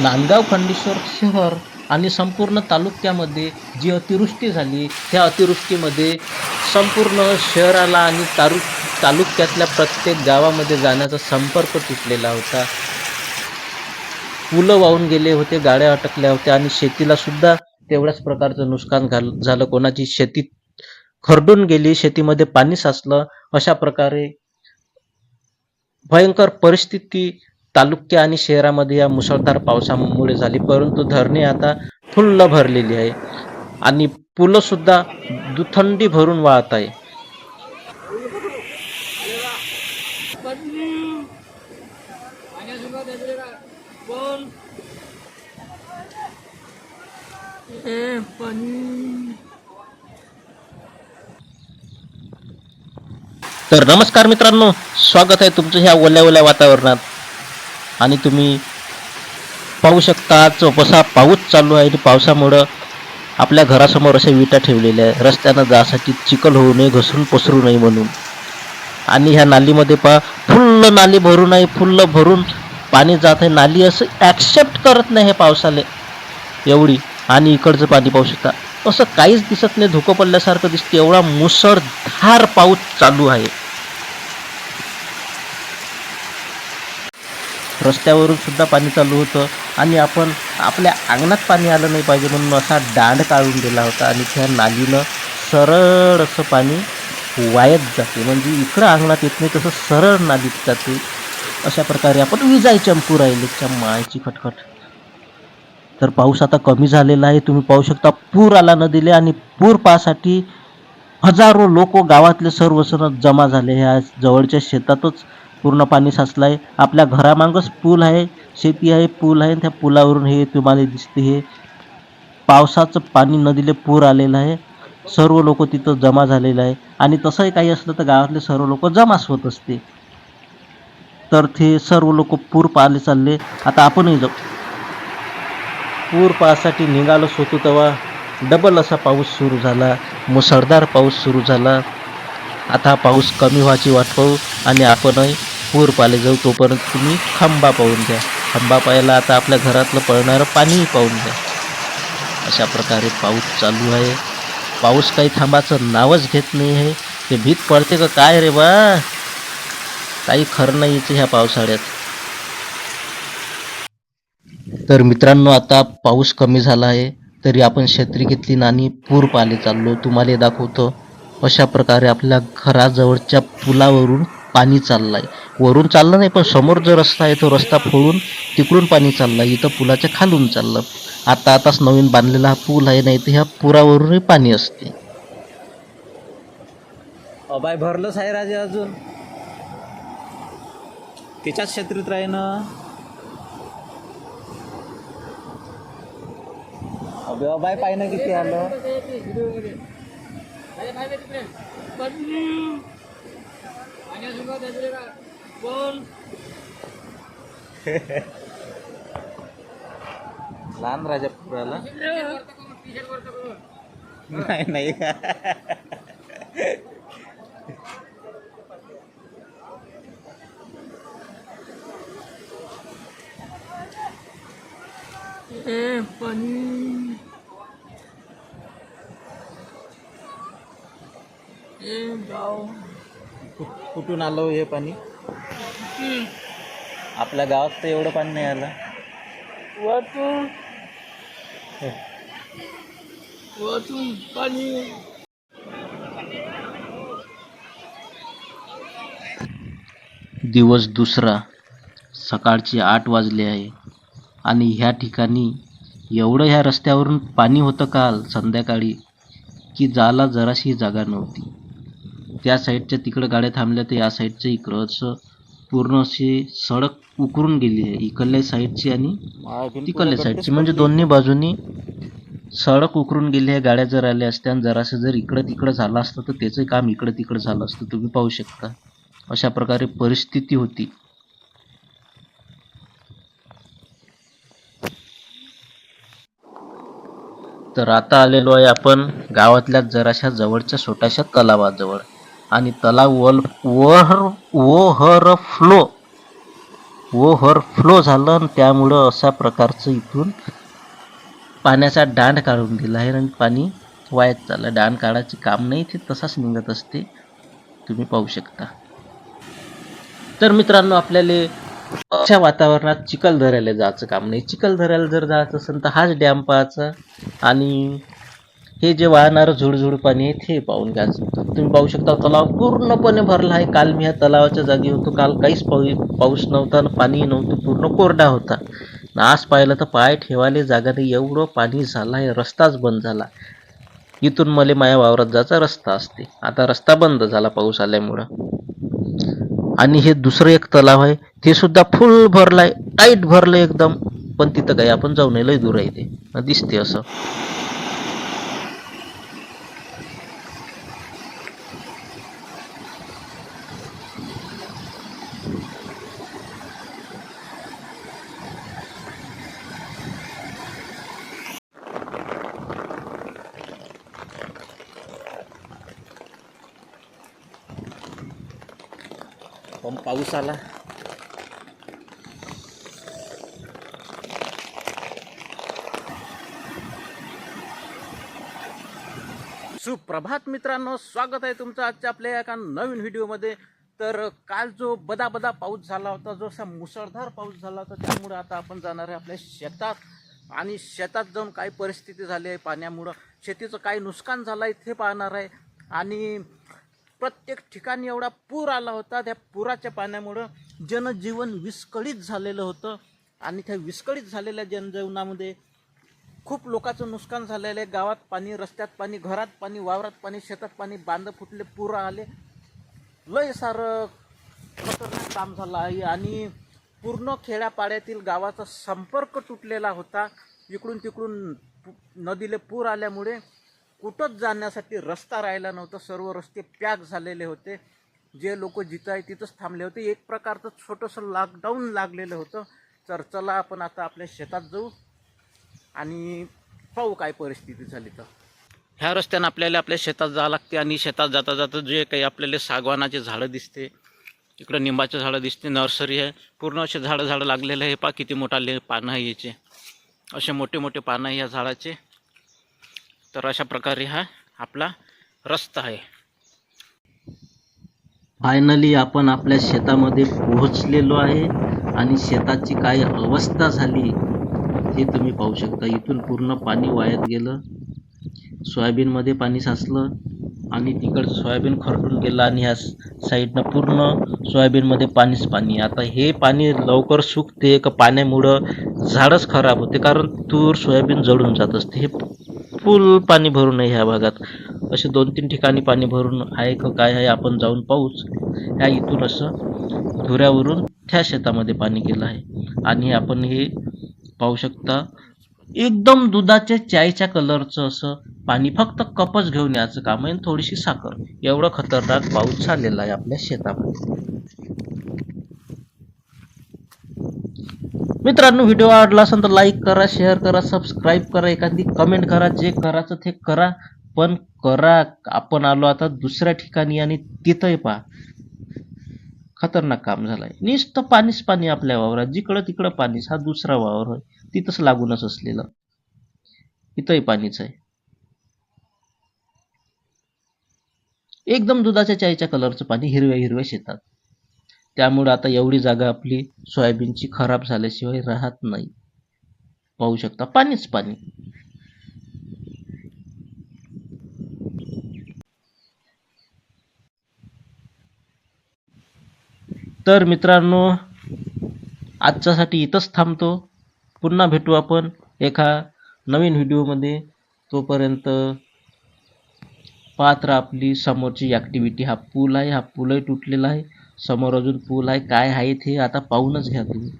नांदगाव खंडेश्वर शहर आणि संपूर्ण तालुक्यामध्ये जी अतिवृष्टी झाली, त्या अतिवृष्टीमध्ये संपूर्ण शहराला आणि तालुक्यातल्या प्रत्येक गावामध्ये जाण्याचा संपर्क तुटलेला होता. पुलं वाहून गेले होते, गाड्या अटकल्या होत्या आणि शेतीला सुद्धा तेवढ्याच प्रकारचं नुकसान झालं. कोणाची शेती खरडून गेली, शेतीमध्ये पाणी साचलं. अशा प्रकारे भयंकर परिस्थिती तालुक्या आणि शहरामध्ये या मुसळधार पावसामुळे झाली. परंतु धरणे आता फुल्ल भरलेली आहे आणि पुलं सुद्धा दुथंडी भरून वाहत आहे. तर नमस्कार मित्रांनो, स्वागत आहे तुमचं ह्या ओल्या ओल्या वातावरणात. आणि तुम्ही पाहू शकता कसा पाऊस चालू आहे. पावसामुळं आपल्या घरासमोर अशा विटा ठेवलेल्या आहे, रस्त्यानं जासाठी चिखल होऊ नये, घसरून पसरू नये म्हणून. आणि ह्या नालीमध्ये फुल्ल नाली भरून आहे, फुल्ल भरून पाणी जात आहे. नाली असं ॲक्सेप्ट करत नाही हे पावसाले एवढी. आणि इकडचं पाणी पाहू शकता, असं काहीच दिसत नाही, धुकं पडल्यासारखं दिसते, एवढा मुसळधार पाऊस चालू आहे. रस्त्यावरून सुद्धा पाणी चालू होतं आणि आपण आपल्या अंगणात पाणी आलं नाही पाहिजे म्हणून असा दांड काढून दिला होता. आणि त्या नालीनं सरळ असं पाणी वायत जाते, म्हणजे इकडं अंगणात येत नाही, तसं सरळ नालीत जाते. अशा प्रकारे आपण विजाई चंपू राहिलेच्या मायची खटखट. तर पाऊस आता कमी झालेला आहे. तुम्ही पाहू शकता पूर आला नदीला आणि पूर पाहासाठी हजारो लोक गावातले सर्वजण जमा झाले. ह्या जवळच्या शेतातच पूर्ण पाणी साचलं आहे. आपल्या घरामागच पूल आहे, शेती आहे, पूल आहे. त्या पुलावरून हे तुम्हाला दिसते, हे पावसाचं पाणी नदीला पूर आलेलं आहे. सर्व लोक तिथं जमा झालेलं आहे. आणि तसंही काही असलं तर गावातले सर्व लोक जमाच होत असते. तर ते सर्व लोक पूर पाहायला चालले. आता आपणही जाऊ. पूर पाहासाठी निघालोच होतो तेव्हा डबल असा पाऊस सुरू झाला, मुसळधार पाऊस सुरू झाला. आता पाऊस कमी व्हायची वाट पाहू आणि आपणही पूर पाहायला जाऊ. तोपर्यंत तुम्ही खंबा पाहून घ्या. खंबा पाहायला आता आपल्या घरातलं पडणारं पाणीही पाहून घ्या. अशा प्रकारे पाऊस चालू आहे. पाऊस काही थांबाचं नावच घेत नाही आहे. ते भीत पडते का काय रे बा, काही खरं नाही याचं ह्या पावसाळ्यात. तर मित्रांनो, आता पाऊस कमी झाला आहे तरी आपण छत्री घेतली आणि पूर पाहायला चाललो. तुम्हाला दाखवतो अशा प्रकारे आपल्या घराजवळच्या पुलावरून पाणी चाललं आहे. वरून चाललं नाही, पण समोर जो रस्ता आहे तो रस्ता फोडून तिकडून पाणी चाललं आहे. इथं पुलाच्या खालून चाललं. आताच नवीन बांधलेला हा पूल आहे, नाही तर ह्या पुरावरूनही पाणी असते. अबाय भरलंच आहे राजे, अजून त्याच्याच क्षेत्रात राही ना. अबे अबाय पाय ना किती आलं. लहान राजा पुराला नाही नाही पाणी कुठून आलं हे पाणी. आपल्या गावात तर एवढं पाणी नाही आलं. पाणी दिवस दुसरा, सकाळचे 8 वाजले आहे आणि ह्या ठिकाणी एवढं ह्या रस्त्यावरून पाणी होतं काल संध्याकाळी की जायला जराशी जागा नव्हती. त्या साईडच्या तिकडं गाड्या थांबल्या तर या साईडच्या इकडं असं पूर्ण अशी सडक उकरून गेली आहे. इकडल्या साईडची आणि तिकडल्या साईडची, म्हणजे दोन्ही बाजूनी सडक उकरून गेली आहे. गाड्या जर आल्या असत्या आणि जरासं जर इकडं तिकडं झालं असतं तर त्याचं काम इकडं तिकडं झालं असतं. तुम्ही पाहू शकता अशा प्रकारे परिस्थिती होती. तर आता आलेलो आहे आपण गावातल्या जराशा जवळच्या छोट्याशा तलावाजवळ. आणि तलाव ओव्हरफ्लो ओव्हरफ्लो झालं आणि त्यामुळं अशा प्रकारचं इथून पाण्याचा दांड काढून दिला आहे आणि पाणी वायात चाललं. दांड काढायचे काम नाही, ते तसाच निघत असते, तुम्ही पाहू शकता. तर मित्रांनो, आपल्याला अशा वातावरणात चिखलदऱ्याला जायचं काम नाही. चिखलदऱ्याला जर जायचं असेल तर हाच डॅम पाहायचा आणि हे जे वाहणारं झुडझुड पाणी आहे ते पाहून घ्यायचं. तुम्ही पाहू शकता तलाव पूर्णपणे भरला आहे. काल मी ह्या तलावाच्या जागी होतो. काल काहीच पाऊस नव्हता आणि पाणी नव्हतं, पूर्ण कोरडा होता. आज पाहिलं तर पाय ठेवायला जागा नाही, एवढं पाणी झालं आहे. रस्ताच बंद झाला. इथून मला माझ्या वावरात जायचा रस्ता असते, आता रस्ता बंद झाला पाऊस आल्यामुळं. आणि हे दुसरं एक तलाव आहे, ते सुद्धा फुल भरलाय, टाईट भरलंय एकदम. पण तिथं काही आपण जाऊ नये, लय दूर आहे ते, दिसते असं. पण पाऊस आला. सुप्रभात मित्रांनो, स्वागत आहे तुमचं आजच्या आपल्या एका नवीन व्हिडिओमध्ये. तर काल जो बदा पाऊस झाला होता, जो असा मुसळधार पाऊस झाला होता, त्यामुळे आता आपण जाणार आहे आपल्या शेतात. आणि शेतात जाऊन काय परिस्थिती झाली आहे पाण्यामुळं, शेतीचं काय नुकसान झालं आहे ते पाहणार आहे. आणि प्रत्येक ठिकाणी एवढा पूर आला होता, त्या पुराच्या पाण्यामुळं जनजीवन विस्कळीत झालेलं होतं. आणि त्या विस्कळीत झालेल्या जनजीवनामध्ये खूप लोकांचं नुकसान झालेलं आहे. गावात पाणी, रस्त्यात पाणी, घरात पाणी, वावरात पाणी, शेतात पाणी, बांध फुटले, पूर आले, लय सारं खतरनाक काम झालं आहे. आणि पूर्ण खेड्यापाड्यातील गावाचा संपर्क तुटलेला होता. इकडून तिकडून नदीला पूर आल्यामुळे कुठंच जाण्यासाठी रस्ता राहिला नव्हता. सर्व रस्ते पॅक झालेले होते. जे लोक जिथं आहे तिथंच थांबले होते. एक प्रकारचं छोटंसं लॉकडाऊन लागलेलं होतं. तर चला आपण आता आपल्या शेतात जाऊ आणि पाहू काय परिस्थिती झाली. तर ह्या रस्त्यानं आपल्याला आपल्या शेतात जावं लागते. आणि शेतात जाता जाता जे काही आपल्याला सागवानाचे झाडं दिसते, इकडं निंबाचे झाडं दिसते, नर्सरी आहे, पूर्ण असे झाडं लागलेलं आहे. पहा किती मोठाले पानं आहे याचे, असे मोठे मोठे पानं आहे या झाडाचे. तर अशा प्रकारे हा आपला रस्ता आहे. फायनली आपण आपल्या शेतामध्ये पोहोचलेलो आहे आणि शेताची काय अवस्था झाली हे तुम्ही पाहू शकता. इथून पूर्ण पाणी वायात गेलं, सोयाबीनमध्ये पाणी साचलं आणि तिकडं सोयाबीन खरडून गेलं आणि ह्या साईडनं पूर्ण सोयाबीनमध्ये पाणीच पाणी. आता हे पाणी लवकर सुकते का पाण्यामुळं झाडच खराब होते, कारण तूर सोयाबीन जळून जात असते. हे फुल पाणी भरून आहे ह्या भागात. असे 2-3 ठिकाणी पाणी भरून आहे का काय आहे आपण जाऊन पाहूच. ह्या इथून असं धुऱ्यावरून त्या शेतामध्ये पाणी गेलं आहे. आणि आपण हे पाहू शकता, एकदम दुधाच्या चायच्या कलरचं असं पाणी. फक्त कपच घेऊन यायचं काम आहे, थोडीशी साखर. एवढं खतरनाक पाऊस झालेला आहे आपल्या शेतामध्ये. मित्रांनो, व्हिडिओ आवडला असेल तर लाईक करा, शेअर करा, सबस्क्राईब करा, एखादी कमेंट करा. जे करायचं ते करा, पण करा. आपण आलो आता दुसऱ्या ठिकाणी आणि तिथंही पहा खतरनाक काम झालंय. नुसतं पाणीच पाणी आपल्या वावरात, जिकडं तिकडं पाणीच. हा दुसरा वावर होय, तिथंच लागूनच असलेलं, इथंही पाणीच आहे. एकदम दुधाच्या चायच्या कलरचं पाणी, हिरव्या हिरव्या शेतात. त्यामुळे आता एवढी जागा आपली सोयाबीनची खराब झाल्याशिवाय राहत नाही. पाहू शकता पाणीच पाणी. तर मित्रांनो, आजच्यासाठी इथंच थांबतो. पुन्हा भेटू आपण एका नवीन व्हिडिओमध्ये. तोपर्यंत पाहत राहा आपली समोरची ॲक्टिव्हिटी. हा पूल आहे, हा पूलही तुटलेला आहे. समोर अजून पूल आहे, काय आहे ते आता पाहूनच घ्या तुम्ही.